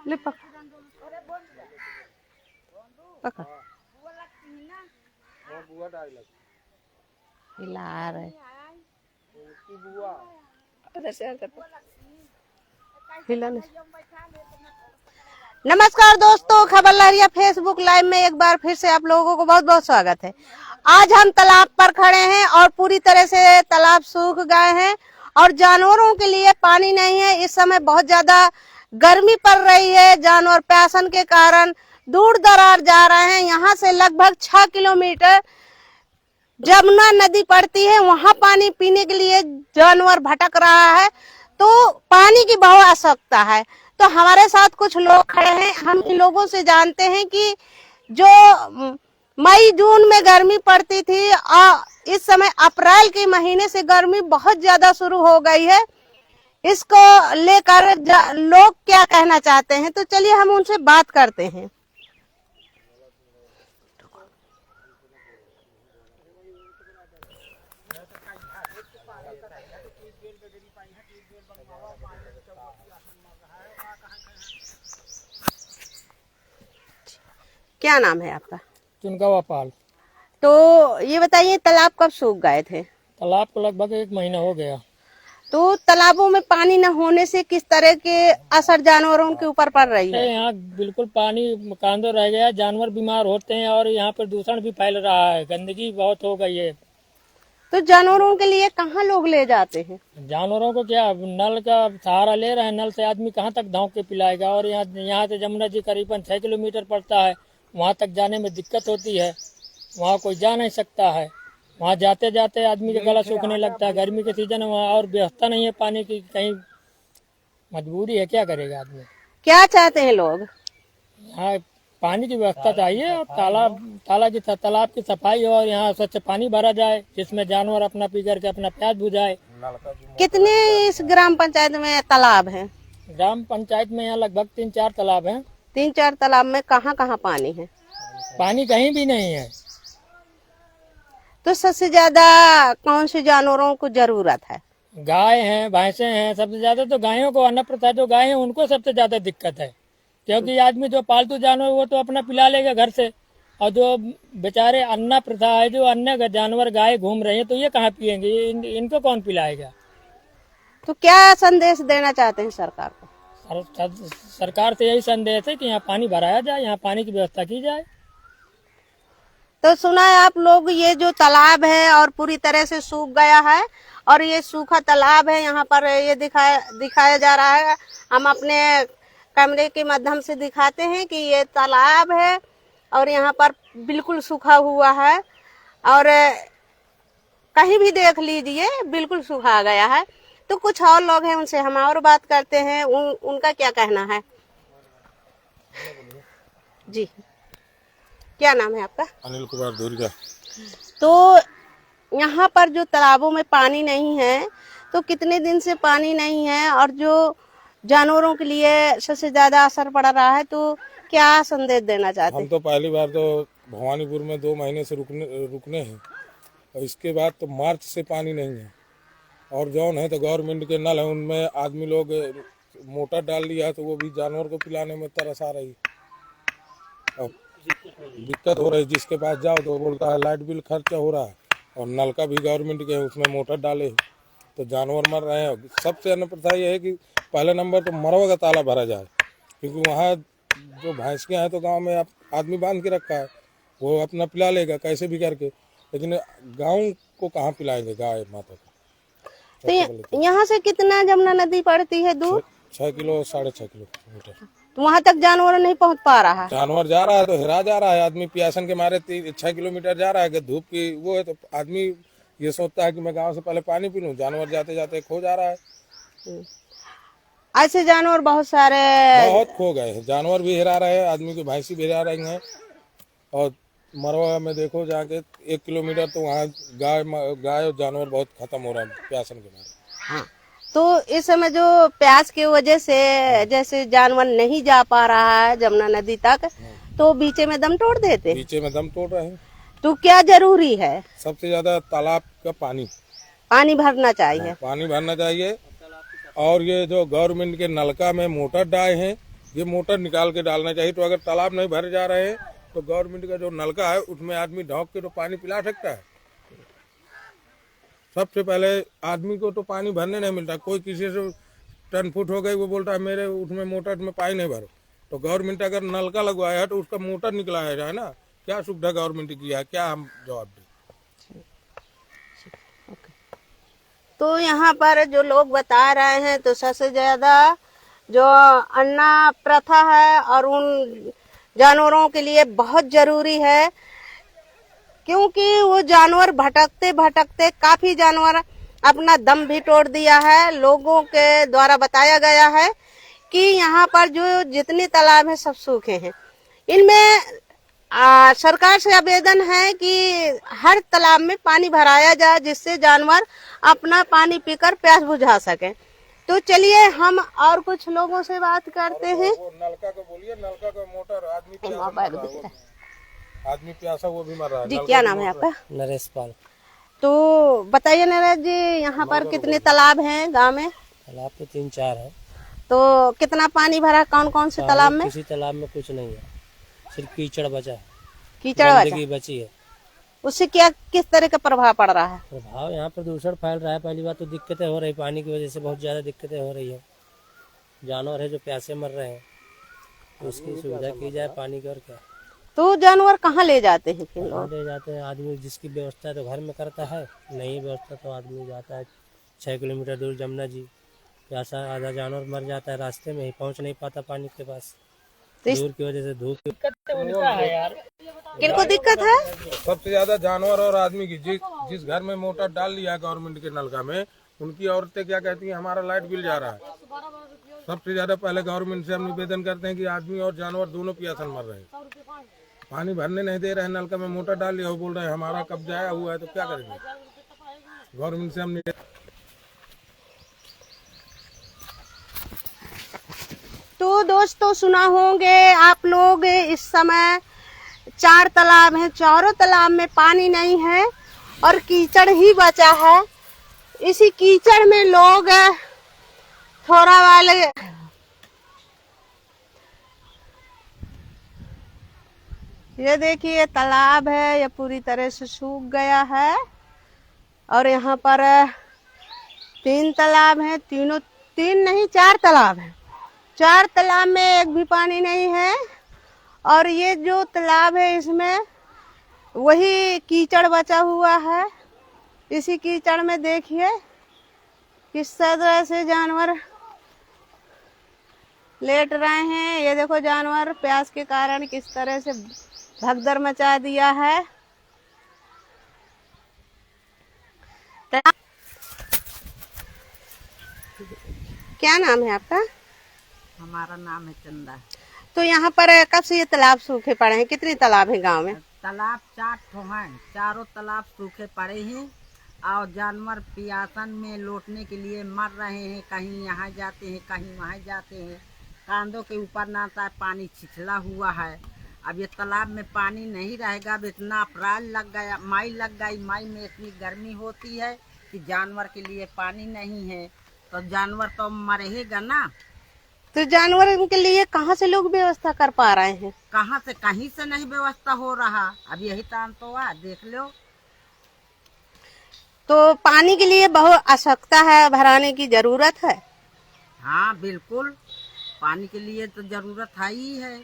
ले पकड़ हिला रहे हिला नहीं। नमस्कार दोस्तों, खबर लहरिया फेसबुक लाइव में एक बार फिर से आप लोगों को बहुत बहुत स्वागत है। आज हम तालाब पर खड़े हैं और पूरी तरह से तालाब सूख गए हैं और जानवरों के लिए पानी नहीं है। इस समय बहुत ज्यादा गर्मी पड़ रही है। जानवर प्यासन के कारण दूर दरार जा रहे हैं। यहाँ से लगभग 6 किलोमीटर जमुना नदी पड़ती है, वहां पानी पीने के लिए जानवर भटक रहा है, तो पानी की बहुत आवश्यकता है। तो हमारे साथ कुछ लोग खड़े हैं, हम इन लोगों से जानते हैं कि जो मई जून में गर्मी पड़ती थी और इस समय अप्रैल के महीने से गर्मी बहुत ज्यादा शुरू हो गई है, इसको लेकर लोग क्या कहना चाहते हैं, तो चलिए हम उनसे बात करते हैं। क्या नाम है आपका? चुनकावा पाल। तो ये बताइए, तालाब कब सूख गए थे? तालाब को लगभग 1 महीना हो गया। तो तालाबों में पानी न होने से किस तरह के असर जानवरों के ऊपर पड़ रही है? यहाँ बिल्कुल पानी कांदो रह गया, जानवर बीमार होते हैं और यहाँ पर प्रदूषण भी फैल रहा है, गंदगी बहुत हो गई है। तो जानवरों के लिए कहाँ लोग ले जाते हैं? जानवरों को क्या नल का सहारा ले रहे हैं, नल से आदमी कहाँ तक धाव के पिलाएगा। और यहाँ से जमुना जी करीबन 6 किलोमीटर पड़ता है, वहाँ तक जाने में दिक्कत होती है, वहाँ कोई जा नहीं सकता है। वहाँ जाते जाते आदमी का गला सूखने लगता है। गर्मी के सीजन में वहाँ और व्यवस्था नहीं है पानी की, कहीं मजबूरी है, क्या करेगा आदमी। क्या चाहते हैं लोग? यहाँ पानी की व्यवस्था चाहिए और तालाब की सफाई हो और यहाँ स्वच्छ पानी भरा जाए, जिसमें जानवर अपना पी करके अपना प्यास बुझाए। कितने इस ग्राम पंचायत में तालाब हैं? ग्राम पंचायत में यहाँ लगभग 3-4 तालाब हैं। 3-4 तालाब में कहाँ कहाँ पानी है? पानी कहीं भी नहीं है। तो सबसे ज्यादा कौन से जानवरों को जरूरत है? गाय हैं, भैंसे हैं, सबसे ज्यादा तो गायों को, अन्न प्रथा जो गाय हैं उनको सबसे ज्यादा दिक्कत है, क्योंकि आदमी जो पालतू जानवर वो तो अपना पिला लेगा घर से, और जो बेचारे अन्ना प्रथा है, जो अन्य जानवर गाय घूम रहे हैं, तो ये कहाँ पियेंगे, इनको कौन पिलाएगा। तो क्या संदेश देना चाहते हैं सरकार को? सरकार से यही संदेश है कि यहाँ पानी भराया जाए, यहाँ पानी की व्यवस्था की जाए। तो सुना है आप लोग, ये जो तालाब है और पूरी तरह से सूख गया है और ये सूखा तालाब है, यहाँ पर ये दिखाया जा रहा है। हम अपने कैमरे के माध्यम से दिखाते हैं कि ये तालाब है और यहाँ पर बिल्कुल सूखा हुआ है और कहीं भी देख लीजिए बिल्कुल सूखा गया है। तो कुछ और लोग हैं, उनसे हम और बात करते हैं, उनका क्या कहना है। जी, क्या नाम है आपका? अनिल कुमार धुरिया। तो यहाँ पर जो तालाबों में पानी नहीं है, तो कितने दिन से पानी नहीं है और जो जानवरों के लिए सबसे ज्यादा असर पड़ रहा है, तो क्या संदेश देना चाहते हैं? हम तो पहली बार तो भवानीपुर में 2 महीने से रुकने हैं और इसके बाद तो मार्च से पानी नहीं है। और जौन है तो गवर्नमेंट के नल है, उनमें आदमी लोग मोटर डाल लिया है, तो वो भी जानवर को पिलाने में तरस आ रही, और दिक्कत हो रही। जिसके पास जाओ तो बोलता है लाइट बिल खर्चा हो रहा है, और नल का भी गवर्नमेंट के उसमें मोटर डाले तो जानवर मर रहे हैं। सबसे अन्य प्रथा ये है कि पहले नंबर तो मरवा का ताला भरा जाए, क्योंकि वहाँ जो भैंसियाँ हैं तो गांव में आदमी बांध के रखा है, वो अपना पिला लेगा कैसे भी करके, लेकिन गांव को कहाँ पिलाएंगे गाय माता को। तो यहाँ से कितना जमुना नदी पड़ती है दूर? 6 किलो 6.5 किलोमीटर। तो वहाँ तक जानवर नहीं पहुँच पा रहा है? जानवर जा रहा है तो हिरा जा रहा है, आदमी प्यासन के मारे 6 किलोमीटर जा रहा है कि धूप की वो है, तो आदमी ये सोचता है कि मैं गांव से पहले पानी पी लूं, जानवर जाते जाते खो जा रहा है। ऐसे जानवर बहुत सारे बहुत खो गए हैं, जानवर भी हिरा रहे हैं, आदमी की भैंसी भी हिरा रही हैं। और मरवा में देखो जाके 1 किलोमीटर तो वहाँ गाय और जानवर बहुत खत्म हो रहा है प्यासन के मारे। हाँ, तो इस समय जो प्यास की वजह से जैसे जानवर नहीं जा पा रहा है जमुना नदी तक, तो बीचे में दम तोड़ देते। बीचे में दम तोड़ रहे हैं। तो क्या जरूरी है? सबसे ज्यादा तालाब का पानी, पानी भरना चाहिए। पानी भरना चाहिए। और ये जो गवर्नमेंट के नलका में मोटर डाले हैं, ये मोटर निकाल के डालना चाहिए। तो अगर तालाब नहीं भर जा रहे हैं तो गवर्नमेंट का जो नलका है उसमें आदमी ढोक के तो पानी पिला सकता है। सबसे पहले आदमी को तो पानी भरने नहीं मिलता। कोई किसी से टन फुट हो गई, वो बोलता है मेरे उसमें मोटर में पानी नहीं भरो। तो गवर्नमेंट अगर नलका लगवाया है तो उसका मोटर निकलाया जाए ना। क्या सुविधा गवर्नमेंट किया है, क्या हम जवाब दें। तो यहाँ पर जो लोग बता रहे हैं तो सबसे ज्यादा जो अन्ना प्रथा है और उन जानवरों के लिए बहुत जरूरी है, क्योंकि वो जानवर भटकते भटकते काफी जानवर अपना दम भी तोड़ दिया है। लोगों के द्वारा बताया गया है कि यहाँ पर जो जितने तालाब हैं सब सूखे हैं। इनमें सरकार से आवेदन है कि हर तालाब में पानी भराया जाए, जिससे जानवर अपना पानी पीकर प्यास बुझा सके। तो चलिए हम और कुछ लोगों से बात करते हैं। वो नलका को बोलिए, नलका का मोटर आदमी प्यासा वो भी मर रहा है। जी क्या नाम है आपका? नरेश पाल। तो बताइए नरेश जी, यहाँ पर कितने तालाब हैं गांव में? तालाब तो 3-4 है। तो कितना पानी भरा, कौन कौन से तालाब में? किसी तालाब में कुछ नहीं है, सिर्फ कीचड़ बचा है, कीचड़ गंदगी बची है। उससे क्या किस तरह का प्रभाव पड़ रहा है? प्रभाव यहाँ प्रदूषण फैल रहा है। पहली बात तो दिक्कतें हो रही, पानी की वजह से बहुत ज्यादा दिक्कतें हो रही है। जानवर है जो प्यासे मर रहे हैं, तो उसकी सुविधा की जाए पानी की। और क्या, तो जानवर कहाँ ले जाते हैं फिर कहाँ लोग? ले जाते हैं? आदमी जिसकी व्यवस्था है तो घर में करता है, नहीं व्यवस्था तो आदमी जाता है 6 किलोमीटर दूर जमुना जी, प्यासा आधा जानवर मर जाता है रास्ते में ही, पहुंच नहीं पाता पानी के पास, दूर की वजह से। धूप उनका है यार, किनको दिक्कत है? सबसे ज्यादा जानवर और आदमी की। जिस घर में मोटर डाल लिया है गवर्नमेंट के नलका में, उनकी औरतें क्या कहती हैं, हमारा लाइट बिल जा रहा है। सबसे ज्यादा पहले गवर्नमेंट से हम निवेदन करते हैं कि आदमी और जानवर दोनों प्यासे मर रहे हैं। पानी भरने नहीं दे रहे हैं, नलका में मोटर डाल लिया, वो बोल रहे हैं हमारा कब्जा हुआ है, तो क्या करेंगे। गवर्नमेंट से हम तो दोस्तों सुना होंगे आप लोग, इस समय 4 तालाब हैं, चारों तालाब में पानी नहीं है और कीचड़ ही बचा है। इसी कीचड़ में लोग थोड़ा वाले ये देखिए तालाब है, ये पूरी तरह से सूख गया है। और यहाँ पर 3 तालाब हैं, तीन नहीं 4 तालाब हैं। 4 तालाब में एक भी पानी नहीं है। और ये जो तालाब है इसमें वही कीचड़ बचा हुआ है। इसी कीचड़ में देखिए किस तरह से जानवर लेट रहे हैं। ये देखो जानवर प्यास के कारण किस तरह से भगदड़ मचा दिया है। क्या नाम है आपका? हमारा नाम है चंदा। तो यहाँ पर कब से ये तालाब सूखे पड़े हैं? कितने तालाब हैं गांव में? तालाब 4 ठो हैं, चारों तालाब सूखे पड़े हैं और जानवर पियासन में लौटने के लिए मर रहे हैं। कहीं यहाँ जाते हैं, कहीं वहाँ जाते हैं। कांधों के ऊपर ना आता, पानी छिछला हुआ है। अब ये तालाब में पानी नहीं रहेगा। अब इतना अप्रैल लग गया, मई लग गई। मई में इतनी गर्मी होती है कि जानवर के लिए पानी नहीं है, तो जानवर तो मरेगा ना। तो जानवर के लिए कहाँ से लोग व्यवस्था कर पा रहे हैं? कहाँ से, कहीं से नहीं व्यवस्था हो रहा। अब यही टाइम तो है, देख लो। तो पानी के लिए बहुत आवश्यकता है, भराने की जरूरत है। हाँ बिल्कुल, पानी के लिए तो जरूरत है ही है।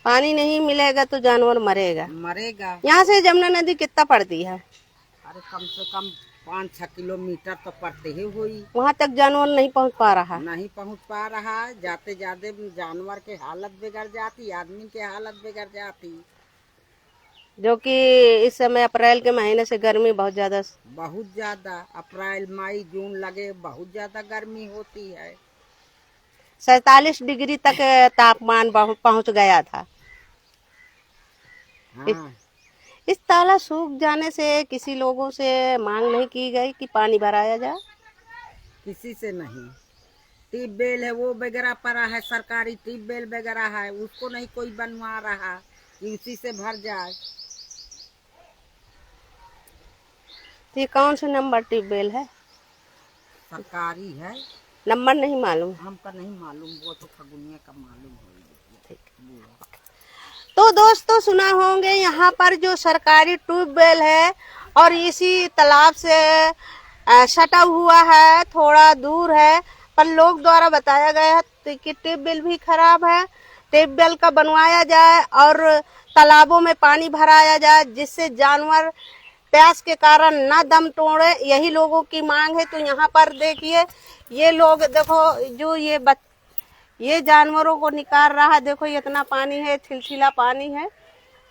पानी नहीं मिलेगा तो जानवर मरेगा। मरेगा। यहाँ से जमुना नदी कितना पड़ती है? अरे कम से कम 5-6 किलोमीटर तो पड़ते ही हुई। वहाँ तक जानवर नहीं पहुँच पा रहा। नहीं पहुँच पा रहा है। जाते जाते जानवर के हालत बिगड़ जाती, आदमी के हालत बिगड़ जाती। जो कि इस समय अप्रैल के महीने से गर्मी बहुत ज्यादा अप्रैल मई जून लगे बहुत ज्यादा गर्मी होती है। 47 डिग्री तक तापमान पहुँच गया था। हाँ। इस ताला सूख जाने से किसी लोगों से मांग नहीं की गई कि पानी भराया जाए? किसी से नहीं। ट्यूबवेल है वो वगैरह पड़ा है, सरकारी ट्यूबवेल वगैरह है, उसको नहीं कोई बनवा रहा कि उसी से भर जाए। तो ये कौन से नंबर ट्यूबवेल है? सरकारी है, नंबर नहीं मालूम। हमका नहीं मालूम, वो तो फगुनिया का मालूम है। तो दोस्तों सुना होंगे यहाँ पर जो सरकारी ट्यूबवेल है और इसी तालाब से सटा हुआ है, थोड़ा दूर है, पर लोग द्वारा बताया गया है कि ट्यूबवेल भी खराब है। ट्यूबवेल का बनवाया जाए और तालाबों में पानी भराया जाए जिससे जानवर प्यास के कारण ना दम तोड़े, यही लोगों की मांग है। तो यहाँ पर देखिए ये लोग देखो जो ये जानवरों को निकाल रहा है, देखो ये इतना पानी है, छिलछिला पानी है।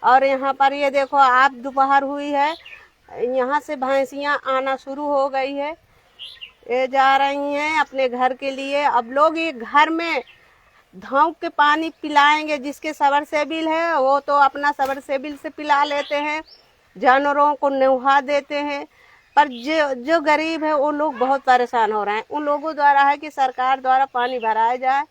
और यहाँ पर ये देखो आप दोपहर हुई है, यहाँ से भैंसियाँ आना शुरू हो गई है, ये जा रही हैं अपने घर के लिए। अब लोग ये घर में धाव के पानी पिलाएंगे, जिसके सबरसेबिल है वो तो अपना सबरसेबिल से पिला लेते हैं, जानवरों को नहा देते हैं। पर जो गरीब है वो लोग बहुत परेशान हो रहे हैं। उन लोगों द्वारा है कि सरकार द्वारा पानी भराया जाए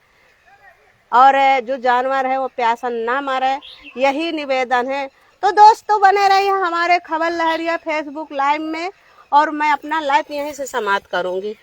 और जो जानवर है वो प्यासा ना मरे, यही निवेदन है। तो दोस्तों बने रहिए हमारे खबर लहरिया फेसबुक लाइव में, और मैं अपना लाइव यहीं से समाप्त करूंगी।